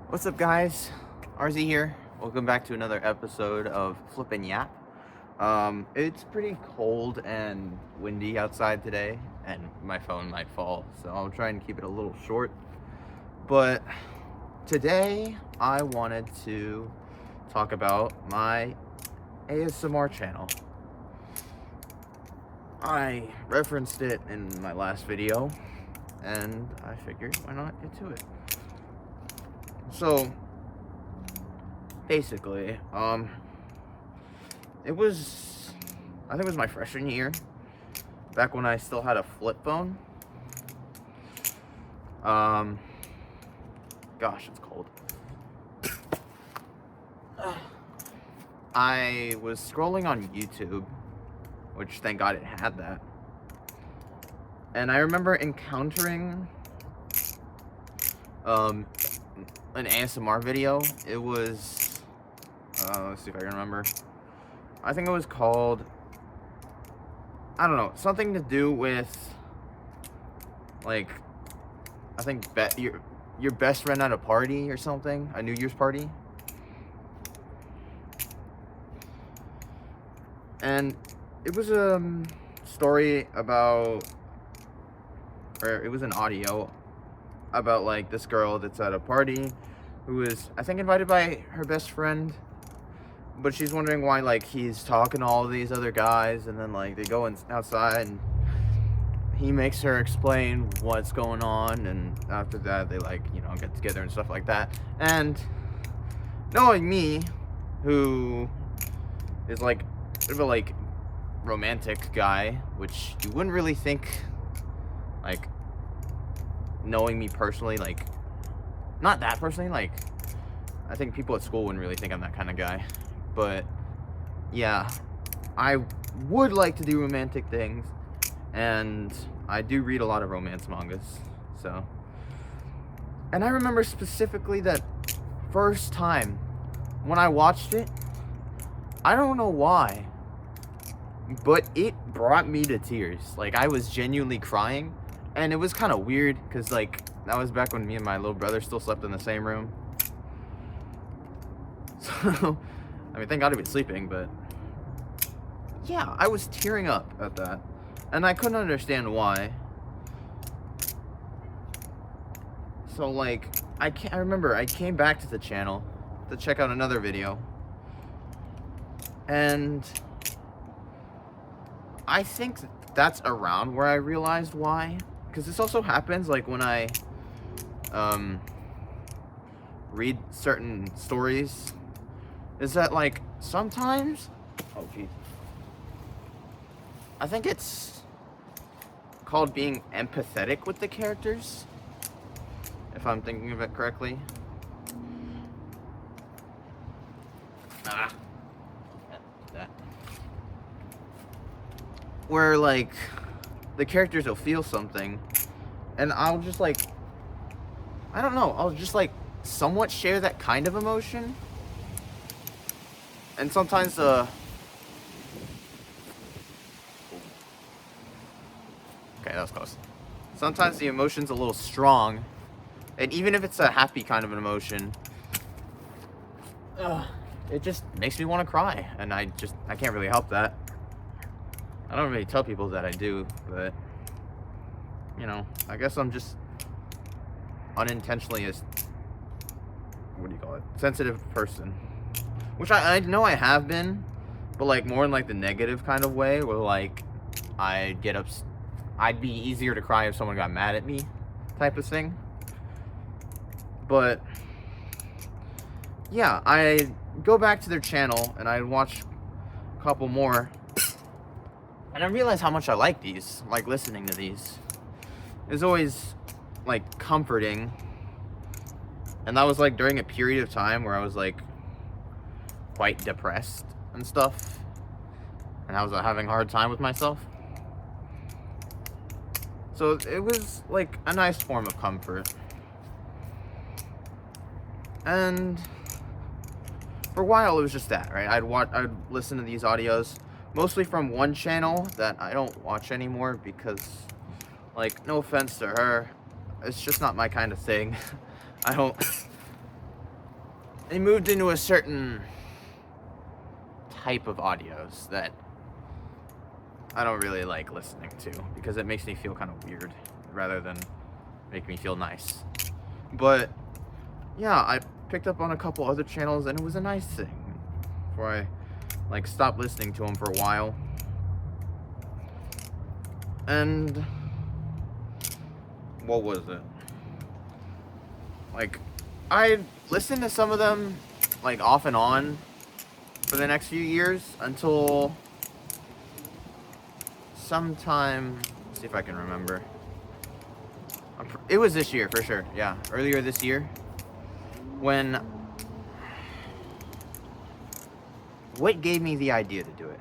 What's up, guys? RZ here. Welcome back to another episode of Flippin' Yap. It's pretty cold and windy outside today, and my phone might fall, so I'll try and keep it a little short. But today, I wanted to talk about my ASMR channel. I referenced it in my last video, and I figured why not get to it. So, basically, it was, I think it was my freshman year, back when I still had a flip phone. Gosh, it's cold. I was scrolling on YouTube, which thank God it had that. And I remember encountering, an ASMR video. It was, let's see if I can remember. I think it was called, I don't know, something to do with, like, I think your best friend at a party or something, a New Year's party. And it was a story about, or it was an audio about, like, this girl that's at a party who was, I think, invited by her best friend, but she's wondering why, like, he's talking to all these other guys, and then, like, they go outside, and he makes her explain what's going on, and after that, they, like, you know, get together and stuff like that. And knowing me, who is, like, sort of a, like, romantic guy, which you wouldn't really think, like, knowing me personally, like, not that personally, like, I think people at school wouldn't really think I'm that kind of guy, but yeah, I would like to do romantic things, and I do read a lot of romance mangas, so, and I remember specifically that first time when I watched it, I don't know why, but it brought me to tears. Like, I was genuinely crying, and it was kind of weird, because, like, that was back when me and my little brother still slept in the same room. So, I mean, thank God he was sleeping, but yeah, I was tearing up at that, and I couldn't understand why. So, like, I remember I came back to the channel to check out another video, and I think that's around where I realized why. Because this also happens, like, when I read certain stories, is that, like, sometimes, oh geez, I think it's called being empathetic with the characters, if I'm thinking of it correctly. That. Where, like, the characters will feel something, and I'll just, like, I don't know, I'll just, like, somewhat share that kind of emotion. And sometimes, okay, that was close. Sometimes the emotion's a little strong, and even if it's a happy kind of an emotion, it just makes me want to cry, and I can't really help that. I don't really tell people that I do, but, you know, I guess I'm just unintentionally what do you call it, sensitive person. Which I know I have been, but, like, more in, like, the negative kind of way, where, like, I'd be easier to cry if someone got mad at me, type of thing. But, yeah, I go back to their channel, and I watch a couple more, and I realize how much I like these, like, listening to these. It's always, like, comforting. And that was, like, during a period of time where I was, like, quite depressed and stuff. And I was having a hard time with myself. So it was, like, a nice form of comfort. And for a while, it was just that, right? I'd listen to these audios, mostly from one channel that I don't watch anymore because, like, no offense to her, it's just not my kind of thing. I don't they moved into a certain type of audios that I don't really like listening to because it makes me feel kind of weird rather than make me feel nice. But yeah, I picked up on a couple other channels and it was a nice thing before I like stopped listening to them for a while. And what was it? Like, I listened to some of them like off and on for the next few years until sometime, let's see if I can remember. It was this year for sure, yeah, earlier this year when, what gave me the idea to do it?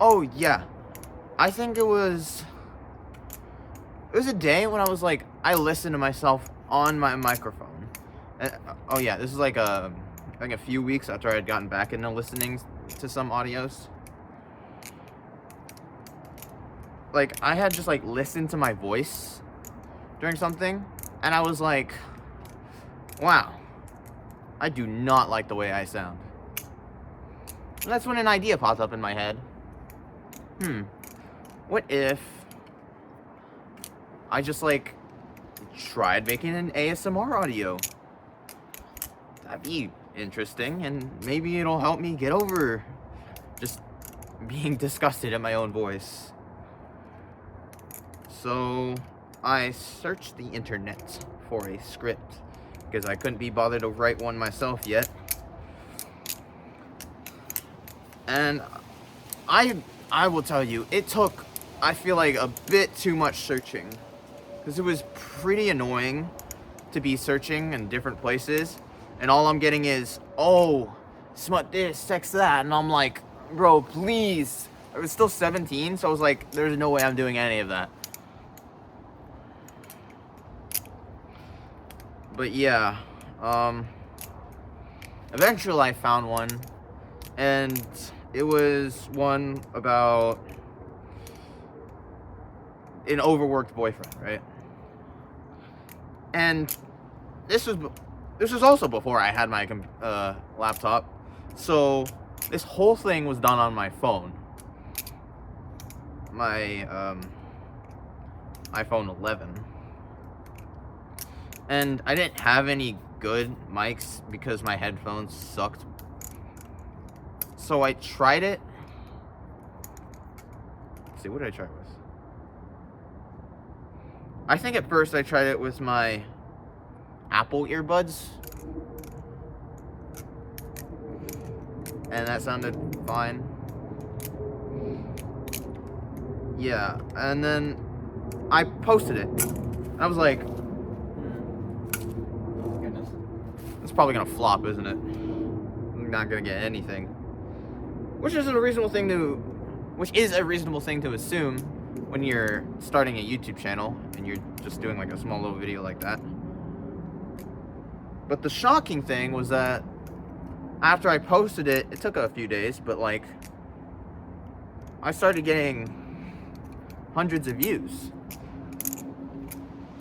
Oh yeah, I think it was a day when I was like, I listened to myself on my microphone. And, oh yeah, this is like I think a few weeks after I had gotten back into listening to some audios. Like, I had just like listened to my voice during something, and I was like, wow, I do not like the way I sound. And that's when an idea popped up in my head. What if I just like tried making an ASMR audio? That'd be interesting, and maybe it'll help me get over just being disgusted at my own voice. So I searched the internet for a script because I couldn't be bothered to write one myself yet. And I will tell you, it took, I feel like, a bit too much searching, because it was pretty annoying to be searching in different places, and all I'm getting is, oh, smut this, sex that, and I'm like, bro, please. I was still 17, so I was like, there's no way I'm doing any of that. But yeah, eventually I found one, and it was one about an overworked boyfriend, right? And this was also before I had my laptop, so this whole thing was done on my phone, my iPhone 11, and I didn't have any good mics because my headphones sucked. So I tried it. Let's see, what did I try with? I think at first I tried it with my Apple earbuds, and that sounded fine. Yeah, and then I posted it, and I was like, goodness, it's probably gonna flop, isn't it? I'm not gonna get anything. Which is a reasonable thing to assume when you're starting a YouTube channel and you're just doing like a small little video like that. But the shocking thing was that after I posted it, it took a few days, but like, I started getting hundreds of views,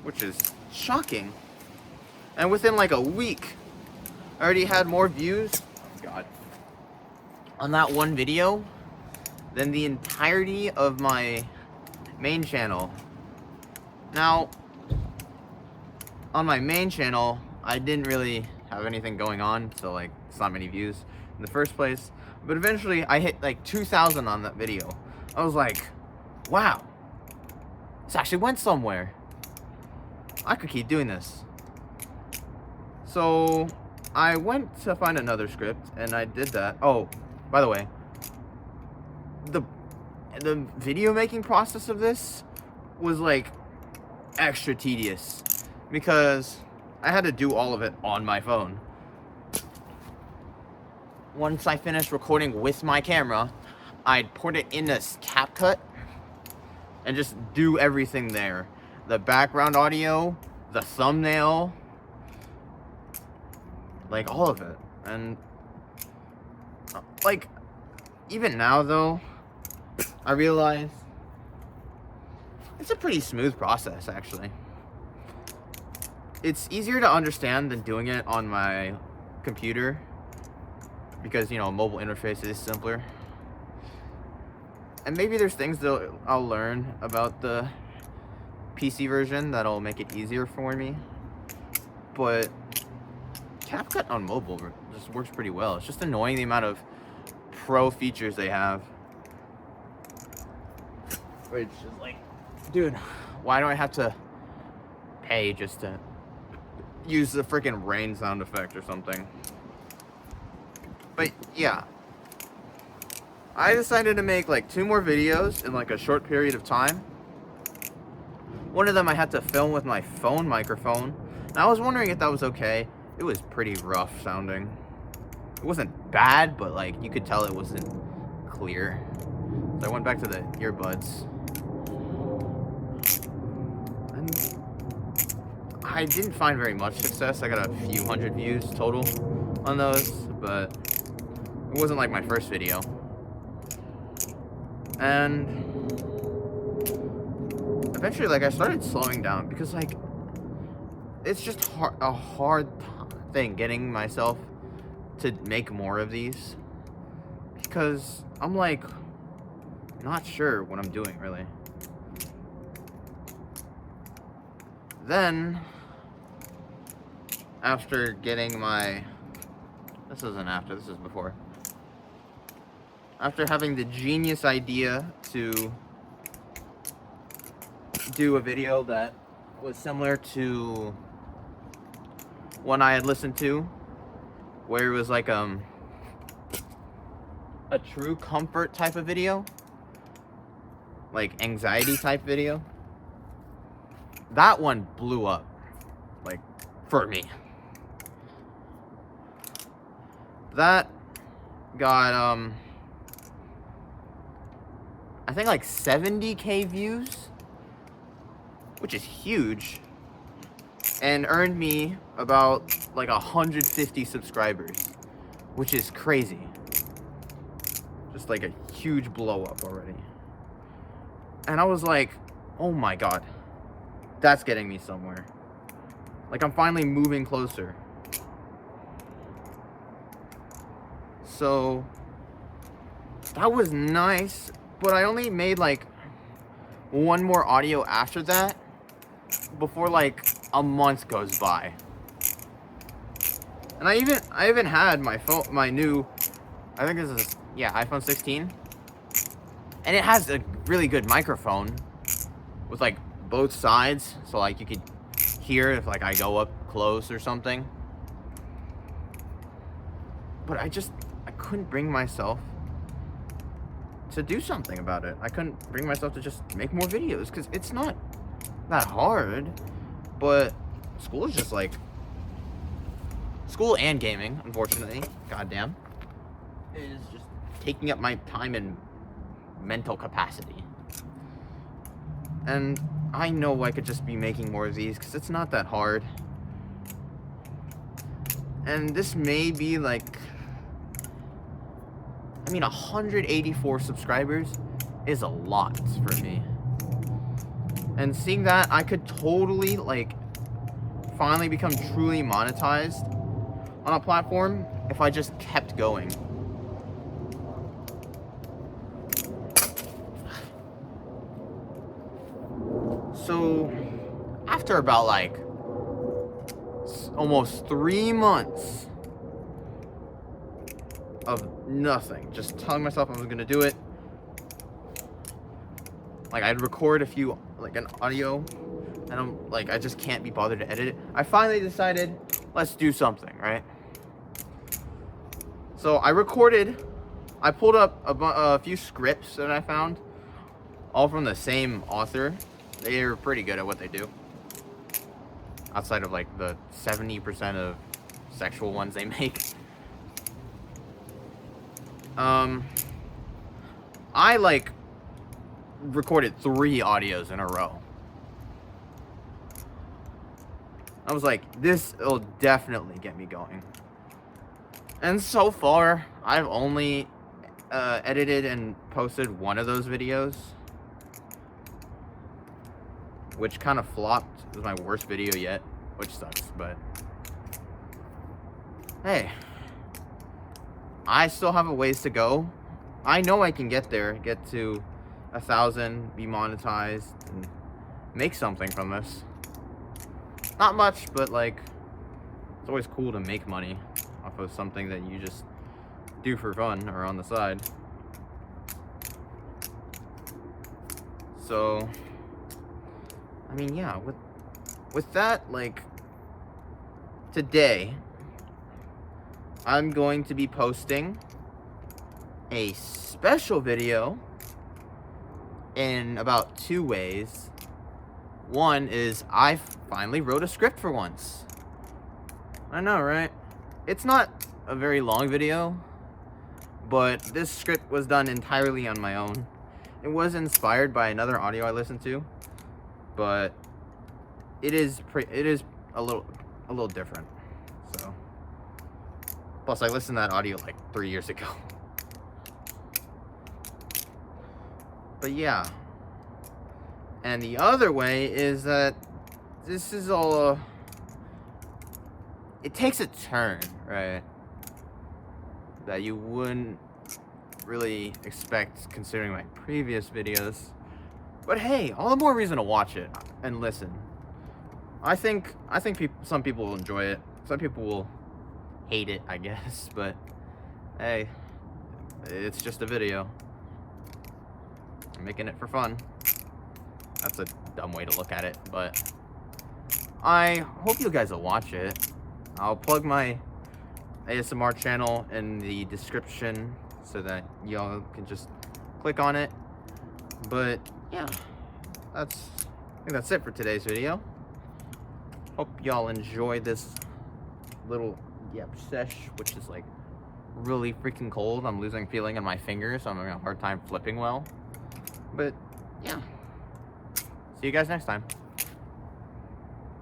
which is shocking. And within like a week, I already had more views, oh God, on that one video than the entirety of my main channel. Now, on my main channel, I didn't really have anything going on, so like, it's not many views in the first place. But eventually, I hit like 2,000 on that video. I was like, wow, this actually went somewhere. I could keep doing this. So I went to find another script, and I did that. Oh, by the way, the video making process of this was like extra tedious because I had to do all of it on my phone. Once I finished recording with my camera, I'd put it in this CapCut and just do everything there. The background audio, the thumbnail, like all of it. And like, even now though, I realize it's a pretty smooth process actually. it's easier to understand than doing it on my computer because, you know, mobile interface is simpler. And maybe there's things that I'll learn about the PC version that'll make it easier for me. But CapCut on mobile just works pretty well. It's just annoying the amount of pro features they have. Which is like, dude, why do I have to pay just to use the freaking rain sound effect or something? But yeah, I decided to make like 2 more videos in like a short period of time. One of them I had to film with my phone microphone. And I was wondering if that was okay. It was pretty rough sounding. It wasn't bad, but like you could tell it wasn't clear. So I went back to the earbuds. And I didn't find very much success. I got a few hundred views total on those, but it wasn't like my first video. And eventually, like, I started slowing down because, like, it's just a hard thing getting myself to make more of these because I'm, like, not sure what I'm doing, really. Then, after getting my... This isn't after, this is before. After having the genius idea to do a video that was similar to one I had listened to, where it was like a true comfort type of video, like anxiety type video. That one blew up, like, for me. That got I think like 70K views, which is huge, and earned me about like 150 subscribers, which is crazy. Just like a huge blow up already. And I was like, oh my god, that's getting me somewhere. Like, I'm finally moving closer. So that was nice, but I only made like 1 more audio after that before like a month goes by. And I even had my phone, my new, I think this is, yeah, iPhone 16. And it has a really good microphone with like both sides, so like you could hear if like I go up close or something. But I couldn't bring myself to do something about it. I couldn't bring myself to just make more videos because it's not that hard, but school is just like, school and gaming, unfortunately, goddamn, is just taking up my time and mental capacity. And I know I could just be making more of these because it's not that hard. And this may be like, I mean, 184 subscribers is a lot for me. And seeing that, I could totally, like, finally become truly monetized on a platform if I just kept going. So, after about, like, almost 3 months of nothing, just telling myself I was gonna do it, like, I'd record a few, like, an audio, and I'm like, I just can't be bothered to edit it. I finally decided, let's do something, right? So I pulled up a few scripts that I found, all from the same author. They're pretty good at what they do, outside of like the 70% of sexual ones they make. I like recorded 3 audios in a row. I was like, this will definitely get me going. And so far, I've only edited and posted 1 of those videos, which kind of flopped. It was my worst video yet. which sucks, but hey, I still have a ways to go. I know I can get there, get to 1,000, be monetized, and make something from this. Not much, but like, it's always cool to make money off of something that you just do for fun or on the side. So, I mean, yeah, with that, like, today, I'm going to be posting a special video in about 2 ways. One is I finally wrote a script for once. I know, right? It's not a very long video, but this script was done entirely on my own. It was inspired by another audio I listened to, but it is a little different. So, plus I listened to that audio like 3 years ago. But yeah. And the other way is that this is all it takes a turn, right? That you wouldn't really expect considering my previous videos. But hey, all the more reason to watch it and listen. I think some people will enjoy it. Some people will hate it, I guess, but hey, it's just a video. I'm making it for fun. That's a dumb way to look at it, but I hope you guys will watch it. I'll plug my ASMR channel in the description so that y'all can just click on it. But yeah, I think that's it for today's video. Hope y'all enjoy this little yap sesh, which is like really freaking cold. I'm losing feeling in my fingers, so I'm having a hard time flipping well. But yeah, see you guys next time.